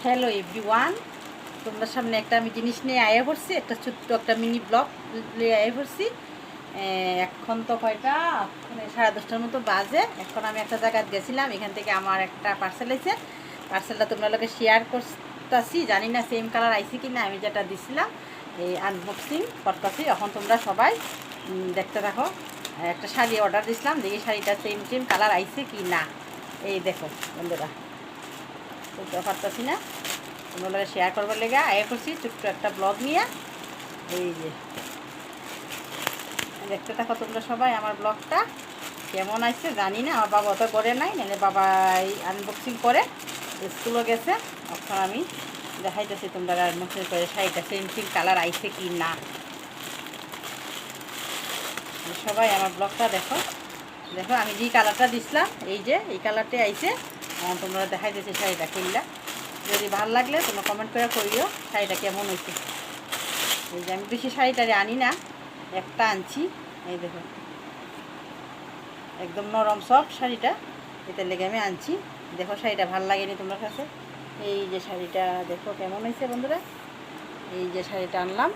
Hello everyone, তোমার সামনে একটা আমি জিনিস নিয়ে আয়া পড়ছি, একটা ছোট্ট একটা মিনি ব্লগ নিয়ে আয়া পড়ছি। এখন তো কয়টা, 10:30টার মতো বাজে। এখন আমি একটা জায়গায় গেছিলাম, এখান থেকে আমার একটা পার্সেল এসে, পার্সেলটা তোমরা লোকে শেয়ার করতেছি। জানি না সেম কালার আইসি কি না, আমি যেটা দিছিলাম এই আনবক্সিং করতেছি। এখন তোমরা সবাই দেখতে থাকো। একটা শাড়ি অর্ডার দিছিলাম, দেখি শাড়িটা সেম কালার আইসে কি না। এই দেখো বন্ধুরা, বুঝতে পারতেছি না, তোমরা শেয়ার করবার লেগে আয়া করছি ছোট্ট একটা ব্লগ নিয়ে। এই যে দেখতে থাকো তোমরা সবাই আমার ব্লগটা কেমন আসছে। জানি না, আমার বাবা তো করে নাই, নাহলে বাবা এই আনবক্সিং করে স্কুলও গেছে। এখন আমি দেখাইতেছি তোমরা আনবক্সিং করে শাড়িটা সেম কালার আইসে কি না। সবাই আমার ব্লগটা দেখো। দেখো আমি যে কালারটা দিছিলাম, এই যে এই কালারটাই আইসে। তোমরা দেখাইতেছি শাড়িটা কিনলা। যদি ভালো লাগলে তোমরা কমেন্ট করে করিও শাড়িটা কেমন হয়েছে। এই যে আমি বেশি শাড়িটারে আনি না, একটা আনছি। এই দেখো একদম নরম সফট শাড়িটা, এটার লেগে আমি আনছি। দেখো শাড়িটা ভালো লাগেনি তোমার কাছে? এই যে শাড়িটা দেখো কেমন হয়েছে বন্ধুরা। এই যে শাড়িটা আনলাম,